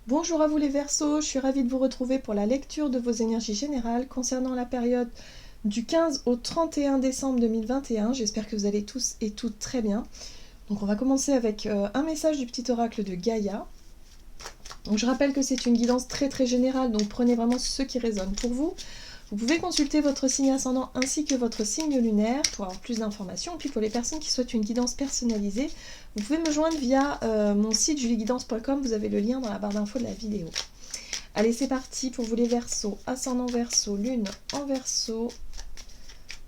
Bonjour à vous les Verseaux, je suis ravie de vous retrouver pour la lecture de vos énergies générales concernant la période du 15 au 31 décembre 2021. J'espère que vous allez tous et toutes très bien. Donc on va commencer avec un message du petit oracle de Gaïa. Donc je rappelle que c'est une guidance très générale, donc prenez vraiment ce qui résonne pour vous. Vous pouvez consulter votre signe ascendant ainsi que votre signe lunaire pour avoir plus d'informations. Et puis pour les personnes qui souhaitent une guidance personnalisée, vous pouvez me joindre via mon site julieguidance.com, vous avez le lien dans la barre d'infos de la vidéo. Allez, c'est parti pour vous les Verseaux, ascendant Verseau, lune en Verseau,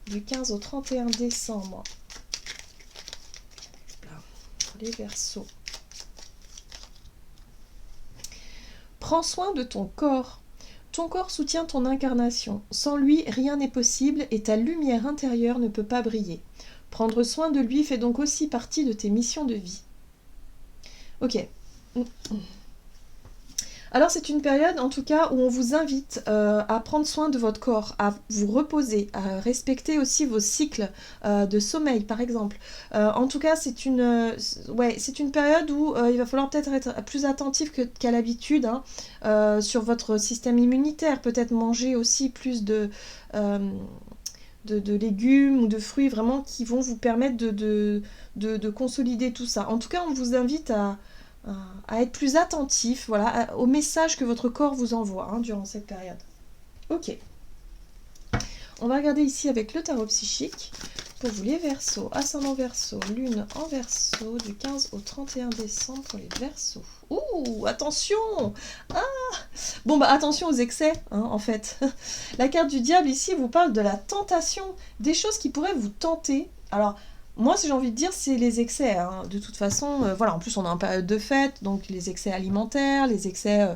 du 15 au 31 décembre. Pour les Verseaux. Prends soin de ton corps. Ton corps soutient ton incarnation. Sans lui, rien n'est possible et ta lumière intérieure ne peut pas briller. Prendre soin de lui fait donc aussi partie de tes missions de vie. Ok. Alors c'est une période en tout cas où on vous invite à prendre soin de votre corps, à vous reposer, à respecter aussi vos cycles de sommeil par exemple. En tout cas c'est une période où il va falloir peut-être être plus attentif qu'à l'habitude sur votre système immunitaire, peut-être manger aussi plus de légumes ou de fruits vraiment qui vont vous permettre de consolider tout ça. En tout cas on vous invite à être plus attentif voilà, au message que votre corps vous envoie durant cette période. Ok. On va regarder ici avec le tarot psychique pour vous les Verseaux, ascendant Verseau, lune en Verseau, du 15 au 31 décembre pour les Verseaux. Ouh, attention! Bon bah attention aux excès, en fait. La carte du diable ici vous parle de la tentation, des choses qui pourraient vous tenter. Alors, moi, ce que j'ai envie de dire, c'est les excès. De toute façon, voilà, en plus, on est en période de fête, donc les excès alimentaires, les excès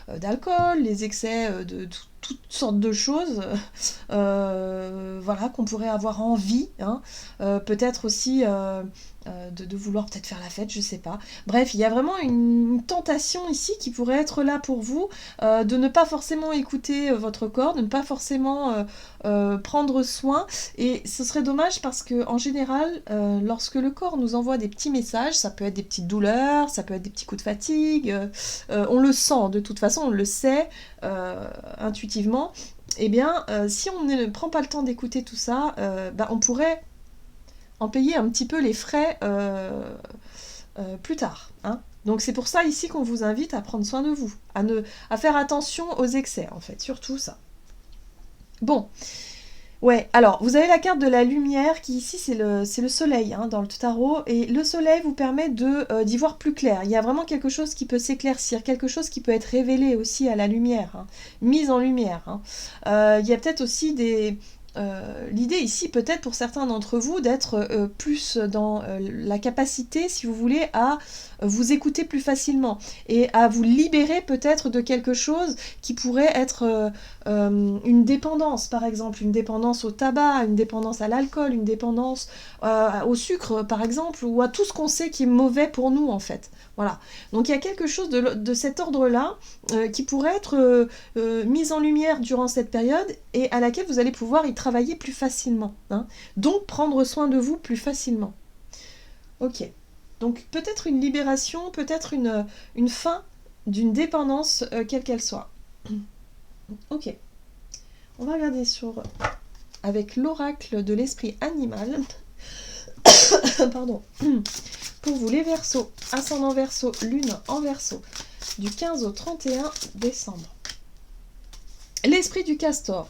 d'alcool, les excès de toutes sortes de choses, voilà, qu'on pourrait avoir envie. Peut-être aussi de vouloir peut-être faire la fête, je sais pas. Bref, il y a vraiment une tentation ici qui pourrait être là pour vous, de ne pas forcément écouter votre corps, de ne pas forcément prendre soin. Et ce serait dommage parce que en général, lorsque le corps nous envoie des petits messages, ça peut être des petites douleurs, ça peut être des petits coups de fatigue, on le sent de toute façon, on le sait intuitivement. Eh bien, si on ne prend pas le temps d'écouter tout ça, on pourrait en payer un petit peu les frais plus tard. Donc c'est pour ça ici qu'on vous invite à prendre soin de vous, à faire attention aux excès en fait, surtout ça. Bon, ouais, alors vous avez la carte de la lumière qui ici c'est le soleil dans le tarot, et le soleil vous permet d'y voir plus clair. Il y a vraiment quelque chose qui peut s'éclaircir, quelque chose qui peut être révélé aussi à la lumière, mise en lumière. Il y a peut-être aussi l'idée ici, peut-être pour certains d'entre vous, d'être plus dans la capacité, si vous voulez, à vous écouter plus facilement et à vous libérer peut-être de quelque chose qui pourrait être une dépendance, par exemple, une dépendance au tabac, une dépendance à l'alcool, une dépendance au sucre, par exemple, ou à tout ce qu'on sait qui est mauvais pour nous, en fait. Voilà. Donc il y a quelque chose de cet ordre-là qui pourrait être mis en lumière durant cette période et à laquelle vous allez pouvoir y travailler plus facilement. Donc prendre soin de vous plus facilement. Ok. Donc peut-être une libération, peut-être une fin d'une dépendance, quelle qu'elle soit. Ok. On va regarder avec l'oracle de l'esprit animal. Pardon. Pour vous les Verseaux, ascendant Verseau, lune en Verseau, du 15 au 31 décembre. L'esprit du castor.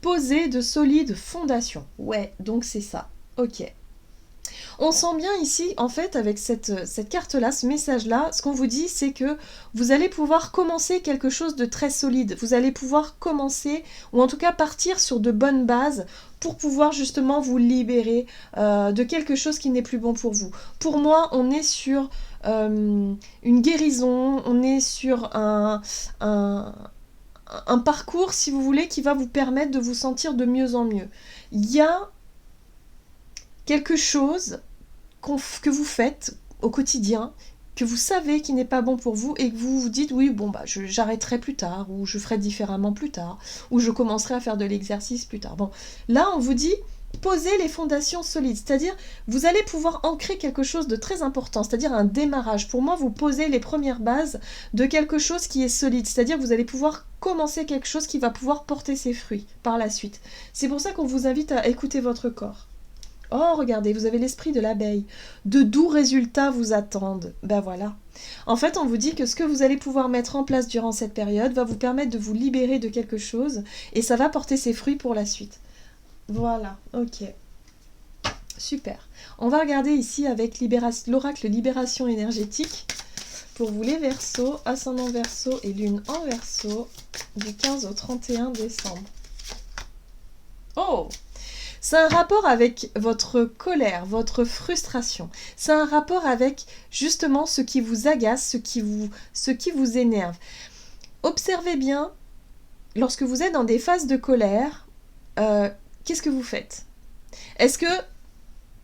Poser de solides fondations. Ouais, donc c'est ça. Ok. On sent bien ici, en fait, avec cette carte-là, ce message-là, ce qu'on vous dit, c'est que vous allez pouvoir commencer quelque chose de très solide. Vous allez pouvoir commencer, ou en tout cas partir sur de bonnes bases pour pouvoir justement vous libérer de quelque chose qui n'est plus bon pour vous. Pour moi, on est sur une guérison, on est sur un parcours, si vous voulez, qui va vous permettre de vous sentir de mieux en mieux. Il y a quelque chose que vous faites au quotidien, que vous savez qui n'est pas bon pour vous et que vous vous dites oui bon bah j'arrêterai plus tard, ou je ferai différemment plus tard, ou je commencerai à faire de l'exercice plus tard. Bon, là on vous dit poser les fondations solides, c'est-à-dire vous allez pouvoir ancrer quelque chose de très important, c'est-à-dire un démarrage. Pour moi, vous posez les premières bases de quelque chose qui est solide, c'est-à-dire que vous allez pouvoir commencer quelque chose qui va pouvoir porter ses fruits par la suite. C'est pour ça qu'on vous invite à écouter votre corps. Oh, regardez, vous avez l'esprit de l'abeille. De doux résultats vous attendent. Ben voilà. En fait, on vous dit que ce que vous allez pouvoir mettre en place durant cette période va vous permettre de vous libérer de quelque chose et ça va porter ses fruits pour la suite. Voilà, ok. Super. On va regarder ici avec l'oracle Libération énergétique pour vous les Verseaux, ascendant Verseau et lune en Verseau du 15 au 31 décembre. Oh! C'est un rapport avec votre colère, votre frustration. C'est un rapport avec justement ce qui vous agace, ce qui vous énerve. Observez bien, lorsque vous êtes dans des phases de colère, qu'est-ce que vous faites? Est-ce que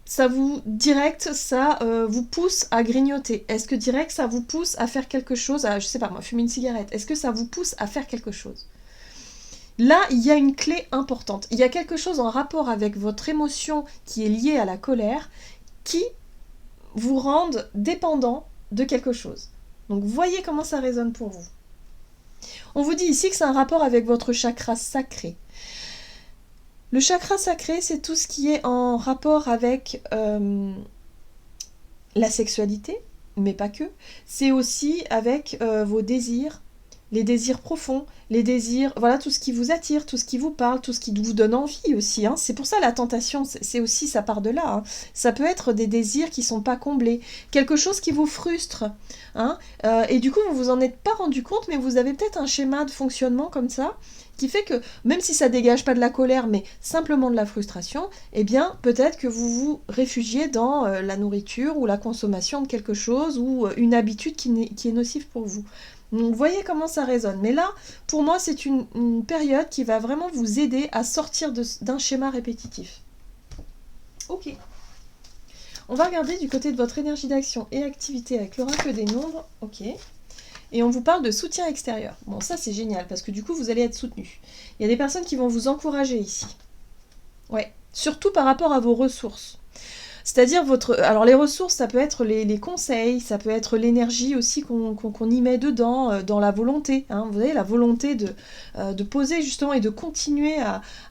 ça vous vous pousse à grignoter? Est-ce que direct ça vous pousse à faire quelque chose, je sais pas moi, fumer une cigarette? Est-ce que ça vous pousse à faire quelque chose? Là, il y a une clé importante. Il y a quelque chose en rapport avec votre émotion qui est liée à la colère qui vous rend dépendant de quelque chose. Donc, voyez comment ça résonne pour vous. On vous dit ici que c'est un rapport avec votre chakra sacré. Le chakra sacré, c'est tout ce qui est en rapport avec la sexualité, mais pas que. C'est aussi avec vos désirs, les désirs profonds, les désirs, voilà, tout ce qui vous attire, tout ce qui vous parle, tout ce qui vous donne envie aussi. Hein. C'est pour ça la tentation, c'est aussi, ça part de là. Hein. Ça peut être des désirs qui ne sont pas comblés, quelque chose qui vous frustre. Hein. Et du coup, vous vous en êtes pas rendu compte, mais vous avez peut-être un schéma de fonctionnement comme ça, qui fait que, même si ça dégage pas de la colère, mais simplement de la frustration, eh bien, peut-être que vous vous réfugiez dans la nourriture ou la consommation de quelque chose ou une habitude qui est nocive pour vous. Donc, vous voyez comment ça résonne. Mais là, pour moi, c'est une période qui va vraiment vous aider à sortir d'un schéma répétitif. Ok. On va regarder du côté de votre énergie d'action et activité avec l'oracle des nombres. Ok. Et on vous parle de soutien extérieur. Bon, ça, c'est génial, parce que du coup, vous allez être soutenu. Il y a des personnes qui vont vous encourager ici. Ouais. Surtout par rapport à vos ressources. C'est-à-dire alors les ressources, ça peut être les conseils, ça peut être l'énergie aussi qu'on y met dedans, dans la volonté. Hein, vous voyez, la volonté de poser justement et de continuer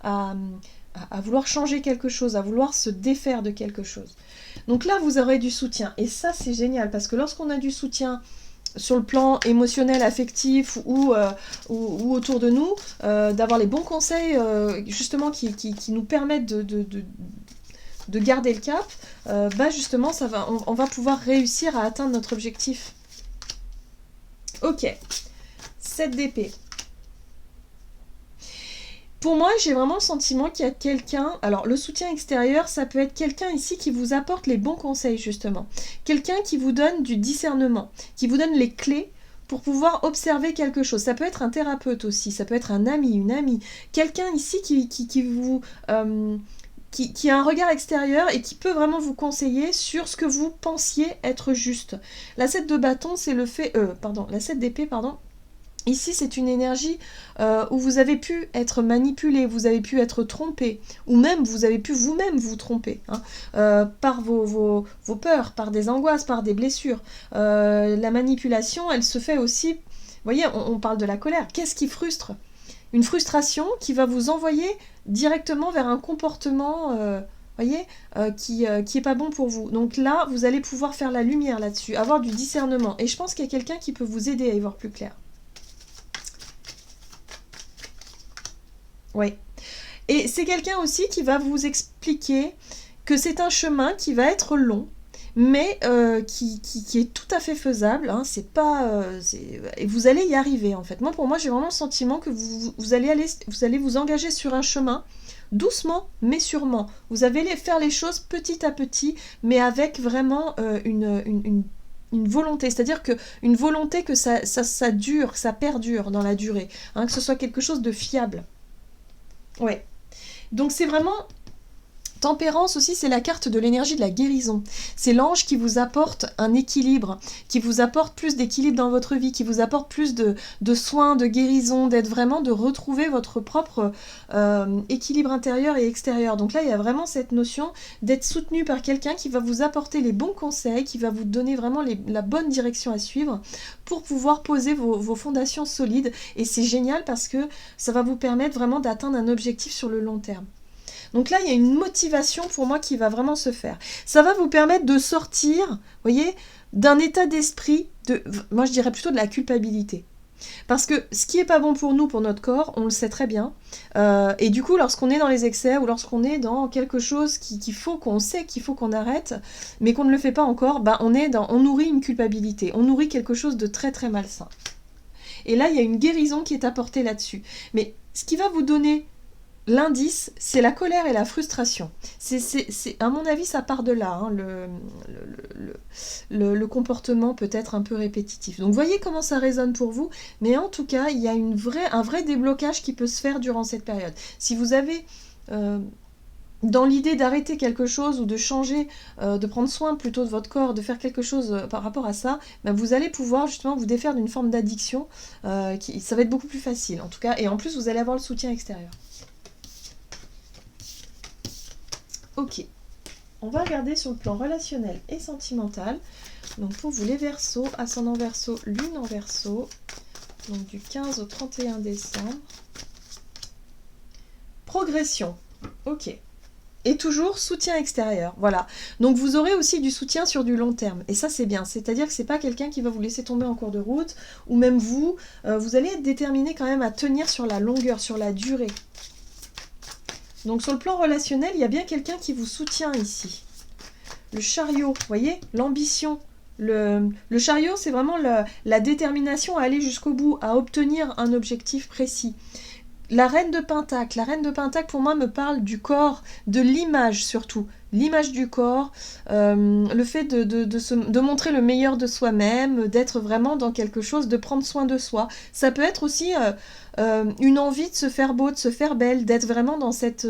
à vouloir changer quelque chose, à vouloir se défaire de quelque chose. Donc là, vous aurez du soutien. Et ça, c'est génial, parce que lorsqu'on a du soutien sur le plan émotionnel, affectif ou autour de nous, d'avoir les bons conseils justement qui nous permettent de garder le cap, justement, on va pouvoir réussir à atteindre notre objectif. Ok, 7 d'épée. Pour moi, j'ai vraiment le sentiment qu'il y a quelqu'un... Alors, le soutien extérieur, ça peut être quelqu'un ici qui vous apporte les bons conseils, justement. Quelqu'un qui vous donne du discernement, qui vous donne les clés pour pouvoir observer quelque chose. Ça peut être un thérapeute aussi, ça peut être un ami, une amie. Quelqu'un ici qui vous... qui a un regard extérieur et qui peut vraiment vous conseiller sur ce que vous pensiez être juste. La 7 de bâton, c'est le fait... la 7 d'épée, pardon. Ici, c'est une énergie où vous avez pu être manipulé, vous avez pu être trompé, ou même vous avez pu vous-même vous tromper, hein, par vos peurs, par des angoisses, par des blessures. La manipulation, elle se fait aussi... Vous voyez, on parle de la colère. Qu'est-ce qui frustre ? Une frustration qui va vous envoyer directement vers un comportement qui est pas bon pour vous. Donc là, vous allez pouvoir faire la lumière là-dessus, avoir du discernement. Et je pense qu'il y a quelqu'un qui peut vous aider à y voir plus clair. Oui. Et c'est quelqu'un aussi qui va vous expliquer que c'est un chemin qui va être long, mais qui est tout à fait faisable. Hein, c'est pas, et vous allez y arriver, en fait. Pour moi, j'ai vraiment le sentiment que vous allez vous engager sur un chemin, doucement, mais sûrement. Vous allez faire les choses petit à petit, mais avec vraiment une volonté, c'est-à-dire une volonté que ça dure, que ça perdure dans la durée, hein, que ce soit quelque chose de fiable. Ouais. Donc c'est vraiment Tempérance aussi, c'est la carte de l'énergie de la guérison. C'est l'ange qui vous apporte un équilibre, qui vous apporte plus d'équilibre dans votre vie, qui vous apporte plus de soins, de guérison, d'être vraiment, de retrouver votre propre équilibre intérieur et extérieur. Donc là, il y a vraiment cette notion d'être soutenu par quelqu'un qui va vous apporter les bons conseils, qui va vous donner vraiment la bonne direction à suivre pour pouvoir poser vos fondations solides. Et c'est génial parce que ça va vous permettre vraiment d'atteindre un objectif sur le long terme. Donc là, il y a une motivation pour moi qui va vraiment se faire. Ça va vous permettre de sortir, vous voyez, d'un état d'esprit, moi je dirais plutôt de la culpabilité. Parce que ce qui n'est pas bon pour nous, pour notre corps, on le sait très bien. Et du coup, lorsqu'on est dans les excès ou lorsqu'on est dans quelque chose qu'on sait qu'il faut qu'on arrête, mais qu'on ne le fait pas encore, on nourrit une culpabilité, on nourrit quelque chose de très très malsain. Et là, il y a une guérison qui est apportée là-dessus. Mais ce qui va vous donner l'indice, c'est la colère et la frustration. À mon avis, ça part de là, hein, le comportement peut-être un peu répétitif. Donc voyez comment ça résonne pour vous, mais en tout cas, il y a un vrai déblocage qui peut se faire durant cette période. Si vous avez dans l'idée d'arrêter quelque chose ou de changer, de prendre soin plutôt de votre corps, de faire quelque chose par rapport à ça, vous allez pouvoir justement vous défaire d'une forme d'addiction, ça va être beaucoup plus facile en tout cas, et en plus vous allez avoir le soutien extérieur. Ok, on va regarder sur le plan relationnel et sentimental. Donc pour vous les Verseaux, ascendant Verseau, lune en Verseau, donc du 15 au 31 décembre. Progression, ok. Et toujours soutien extérieur, voilà. Donc vous aurez aussi du soutien sur du long terme, et ça c'est bien, c'est-à-dire que c'est pas quelqu'un qui va vous laisser tomber en cours de route, ou même vous allez être déterminé quand même à tenir sur la longueur, sur la durée. Donc sur le plan relationnel, il y a bien quelqu'un qui vous soutient ici. Le chariot, vous voyez, l'ambition. Le chariot, c'est vraiment la détermination à aller jusqu'au bout, à obtenir un objectif précis. La reine de Pentacle pour moi me parle du corps, de l'image surtout, l'image du corps, le fait de montrer le meilleur de soi-même, d'être vraiment dans quelque chose, de prendre soin de soi. Ça peut être aussi une envie de se faire beau, de se faire belle, d'être vraiment dans cette...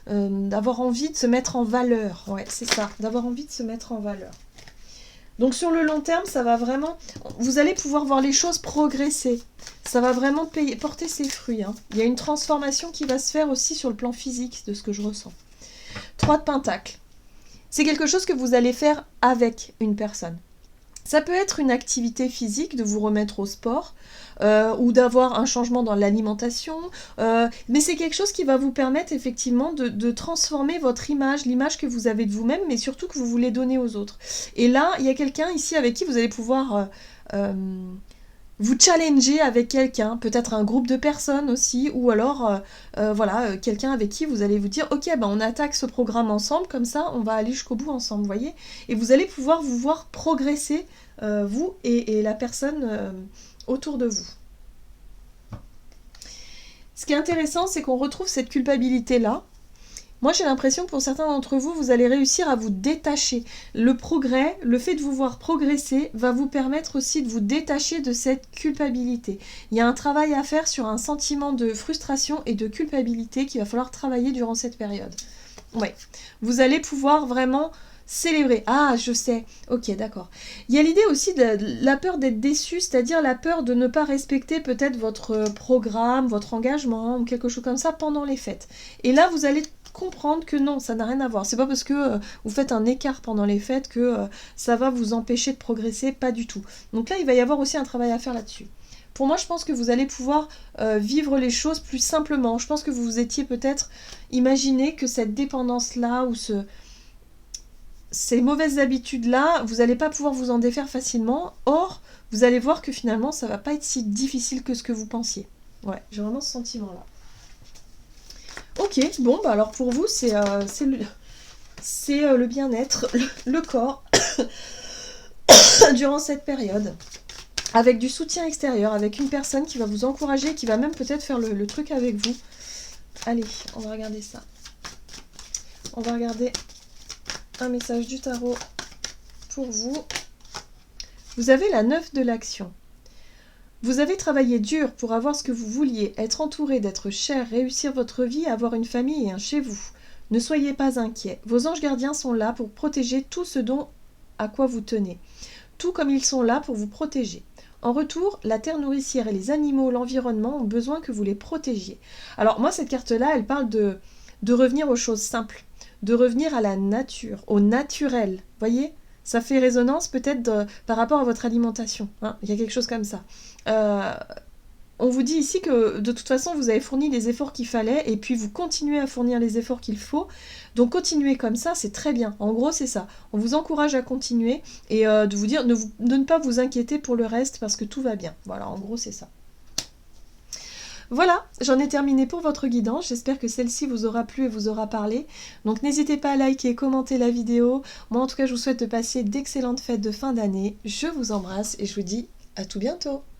d'avoir envie de se mettre en valeur. Ouais, c'est ça, d'avoir envie de se mettre en valeur. Donc sur le long terme, ça va vraiment... Vous allez pouvoir voir les choses progresser. Ça va vraiment porter ses fruits. Hein. Il y a une transformation qui va se faire aussi sur le plan physique de ce que je ressens. 3 de Pentacle. C'est quelque chose que vous allez faire avec une personne. Ça peut être une activité physique, de vous remettre au sport, ou d'avoir un changement dans l'alimentation, mais c'est quelque chose qui va vous permettre effectivement de transformer votre image, l'image que vous avez de vous-même, mais surtout que vous voulez donner aux autres. Et là, il y a quelqu'un ici avec qui vous allez pouvoir vous challenger avec quelqu'un, peut-être un groupe de personnes aussi, ou alors quelqu'un avec qui vous allez vous dire ok, on attaque ce programme ensemble, comme ça on va aller jusqu'au bout ensemble, vous voyez, et vous allez pouvoir vous voir progresser, vous et la personne autour de vous. Ce qui est intéressant, c'est qu'on retrouve cette culpabilité-là. Moi, j'ai l'impression que pour certains d'entre vous, vous allez réussir à vous détacher. Le progrès, le fait de vous voir progresser, va vous permettre aussi de vous détacher de cette culpabilité. Il y a un travail à faire sur un sentiment de frustration et de culpabilité qu'il va falloir travailler durant cette période. Ouais. Vous allez pouvoir vraiment célébrer. Ah, je sais. Ok, d'accord. Il y a l'idée aussi de la peur d'être déçu, c'est-à-dire la peur de ne pas respecter peut-être votre programme, votre engagement ou quelque chose comme ça pendant les fêtes. Et là, vous allez comprendre que non, ça n'a rien à voir. C'est pas parce que vous faites un écart pendant les fêtes que ça va vous empêcher de progresser, pas du tout. Donc là, il va y avoir aussi un travail à faire là-dessus. Pour moi, je pense que vous allez pouvoir vivre les choses plus simplement. Je pense que vous vous étiez peut-être imaginé que cette dépendance-là ou ces mauvaises habitudes-là, vous n'allez pas pouvoir vous en défaire facilement. Or, vous allez voir que finalement, ça va pas être si difficile que ce que vous pensiez. Ouais, j'ai vraiment ce sentiment-là. Ok, bon, alors pour vous, c'est le bien-être, le corps, durant cette période. Avec du soutien extérieur, avec une personne qui va vous encourager, qui va même peut-être faire le truc avec vous. Allez, on va regarder ça. On va regarder un message du tarot pour vous. Vous avez la 9 de l'action. Vous avez travaillé dur pour avoir ce que vous vouliez, être entouré, d'être cher, réussir votre vie, avoir une famille et un chez vous. Ne soyez pas inquiets. Vos anges gardiens sont là pour protéger tout ce dont à quoi vous tenez. Tout comme ils sont là pour vous protéger. En retour, la terre nourricière et les animaux, l'environnement ont besoin que vous les protégiez. Alors moi, cette carte-là, elle parle de revenir aux choses simples, de revenir à la nature, au naturel. Voyez, ça fait résonance peut-être par rapport à votre alimentation. Hein, il y a quelque chose comme ça. On vous dit ici que de toute façon vous avez fourni les efforts qu'il fallait et puis vous continuez à fournir les efforts qu'il faut. Donc continuez comme ça, c'est très bien. En gros c'est ça. On vous encourage à continuer et de vous dire de ne pas vous inquiéter pour le reste parce que tout va bien. Voilà, en gros c'est ça. Voilà, j'en ai terminé pour votre guidance. J'espère que celle-ci vous aura plu et vous aura parlé. Donc n'hésitez pas à liker et commenter la vidéo. Moi en tout cas je vous souhaite de passer d'excellentes fêtes de fin d'année. Je vous embrasse et je vous dis à tout bientôt.